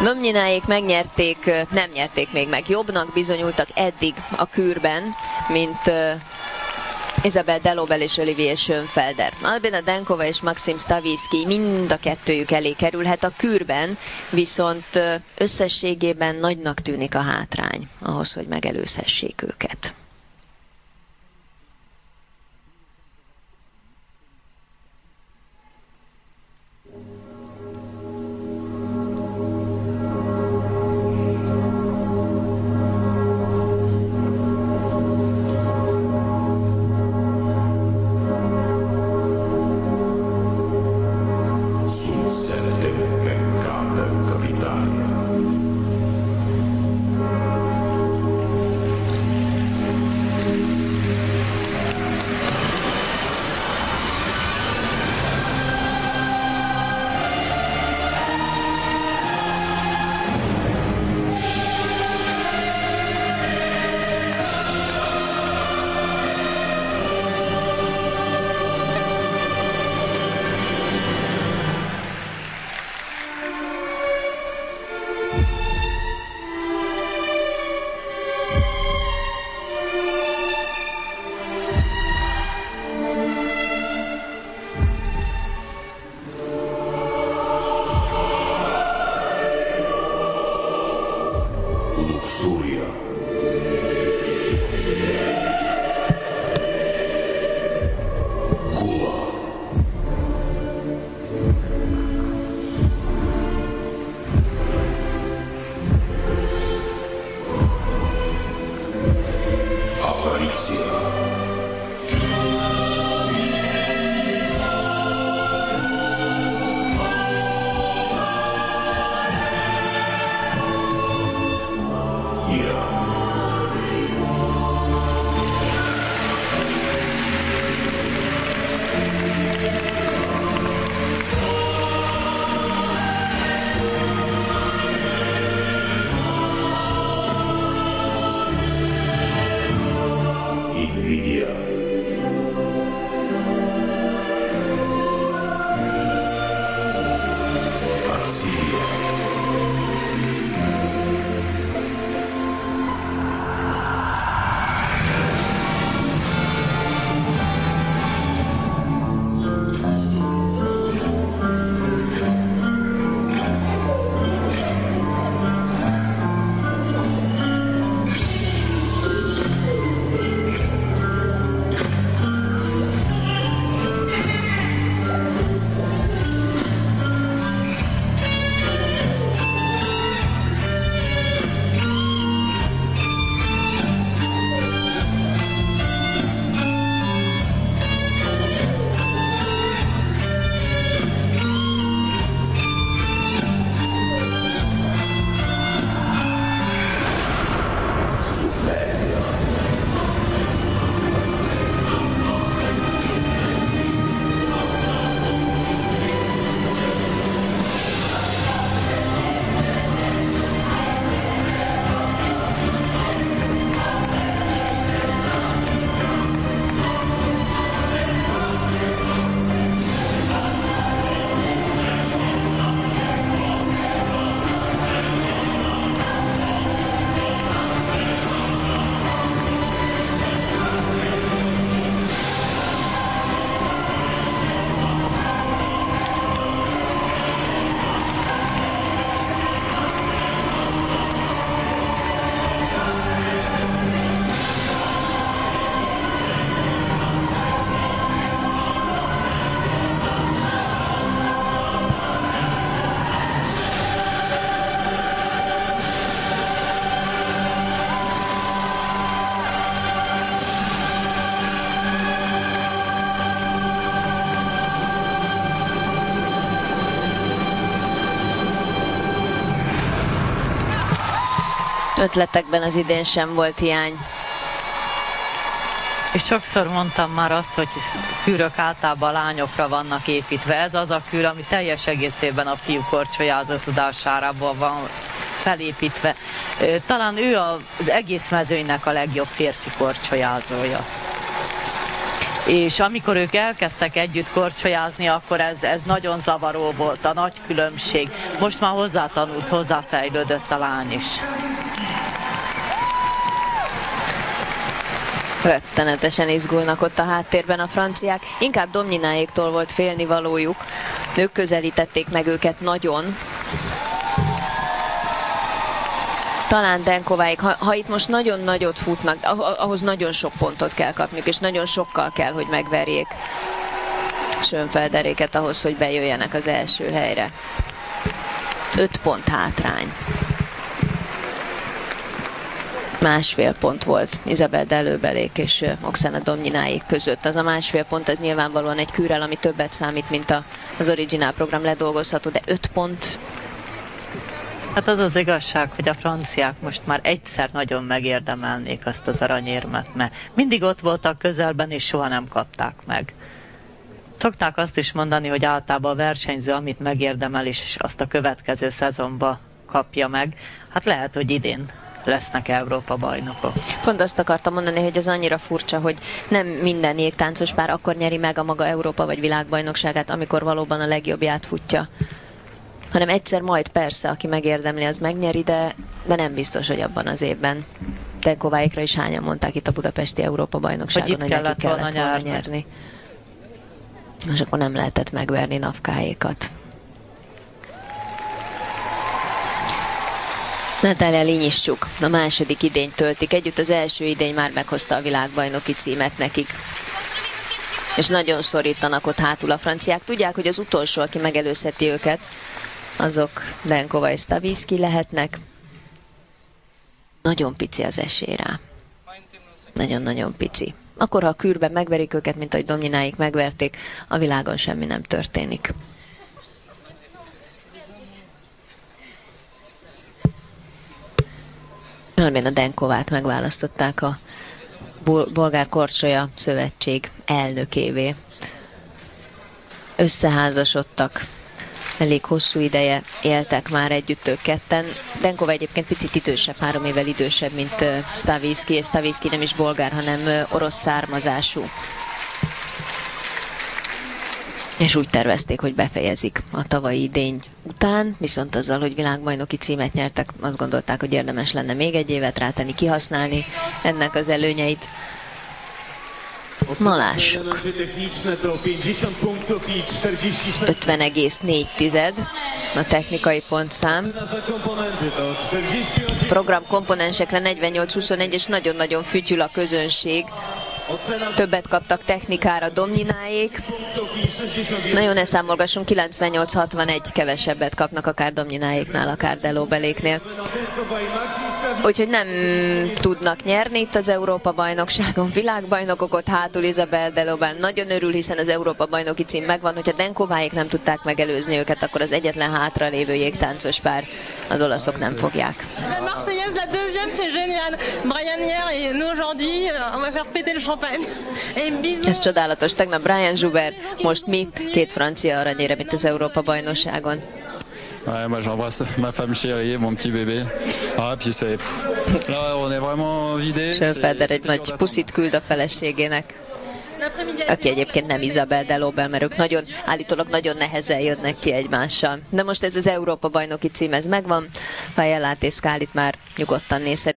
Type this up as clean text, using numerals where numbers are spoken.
Domnyináék megnyerték, nem nyerték még meg. Jobbnak bizonyultak eddig a kürben, mint Isabel Delobel és Olivier Schönfelder. Albina Denkova és Maxim Stavisky mind a kettőjük elé kerülhet a kürben, viszont összességében nagynak tűnik a hátrány ahhoz, hogy megelőzhessék őket. Ötletekben az idén sem volt hiány. És sokszor mondtam már azt, hogy kürök általában lányokra vannak építve. Ez az a kür, ami teljes egészében a fiú korcsolyázó tudásárából van felépítve. Talán ő az egész mezőnynek a legjobb férfi korcsolyázója. és amikor ők elkezdtek együtt korcsolyázni, akkor ez nagyon zavaró volt, a nagy különbség. Most már hozzátanult, hozzáfejlődött a lány is. Rettenetesen izgulnak ott a háttérben a franciák. Inkább Domnyináéktól volt félnivalójuk. Ők közelítették meg őket nagyon. Talán Denkováik, ha itt most nagyon nagyot futnak, ahhoz nagyon sok pontot kell kapniuk, és nagyon sokkal kell, hogy megverjék Schönfelderéket ahhoz, hogy bejöjjenek az első helyre. 5 pont hátrány. 1,5 pont volt Isabel Deleubelék és Oksana Domnyináék között. Az a 1,5 pont, az nyilvánvalóan egy kürrel, ami többet számít, mint az originál program ledolgozható, de 5 pont. Hát az az igazság, hogy a franciák most már egyszer nagyon megérdemelnék azt az aranyérmet, mert mindig ott voltak közelben, és soha nem kapták meg. Szokták azt is mondani, hogy általában a versenyző, amit megérdemel, és azt a következő szezonban kapja meg. Hát lehet, hogy idén lesznek Európa-bajnokok. Pont azt akartam mondani, hogy ez annyira furcsa, hogy nem minden jégtáncos pár akkor nyeri meg a maga Európa vagy világbajnokságát, amikor valóban a legjobbját futja. Hanem egyszer majd persze, aki megérdemli, az megnyeri, de nem biztos, hogy abban az évben. Denkováikra is hányan mondták itt a budapesti Európa-bajnokságon, hogy neki kellett volna nyerni. És akkor nem lehetett megverni Nafkáékat. Natália Linyiszcsuk a második idényt töltik együtt, az első idény már meghozta a világbajnoki címet nekik. És nagyon szorítanak ott hátul a franciák. Tudják, hogy az utolsó, aki megelőzheti őket, azok Denkova és Stavisky lehetnek. Nagyon pici az esély rá. Nagyon-nagyon pici. Akkor, ha a kürben megverik őket, mint ahogy Domnyináik megverték, a világon semmi nem történik. Albina Denkovát megválasztották a Bolgár Korcsolya Szövetség elnökévé. Összeházasodtak, elég hosszú ideje éltek már együtt ők ketten. Denkova egyébként picit idősebb, 3 évvel idősebb, mint Stavisky, és Stavisky nem is bolgár, hanem orosz származású. És úgy tervezték, hogy befejezik a tavalyi idény után, viszont azzal, hogy világbajnoki címet nyertek, azt gondolták, hogy érdemes lenne még egy évet rátenni, kihasználni ennek az előnyeit. Ma lássuk. 50,4 a technikai pontszám. Programkomponensekre 48-21, és nagyon-nagyon fütyül a közönség. Többet kaptak technikára Domnyináék. Nagyon elszámolgassunk, 98-61 kevesebbet kapnak akár Domnyináéknál, akár Deleubeléknél. Úgyhogy nem tudnak nyerni itt az Európa-bajnokságon. Világbajnokok ott hátul, Isabel Deleuve nagyon örül, hiszen az Európa-bajnoki cím megvan. Hogyha Denkováék nem tudták megelőzni őket, akkor az egyetlen hátralévő jégtáncos pár, az olaszok nem fogják. La Marseillaise, la deuxième, c'est génial. Brian hier et nous aujourd'hui, on va faire péter le champagne. Et bisous. Ez csodálatos. Tegnap Brian Joubert, most mi, 2 francia aranyérem itt az Európa-bajnokságon. Ouais, moi j'embrasse ma femme chérie, mon petit bébé. Ah, puis c'est... Là, on est vraiment vidé. Schönfelder egy nagy puszit küld a feleségének, aki egyébként nem Isabel Deleuve, mert ők állítólag nagyon nehezen jönnek ki egymással. De most ez az Európa-bajnoki cím, ez megvan. Fajellát és Skálit már nyugodtan nézhet.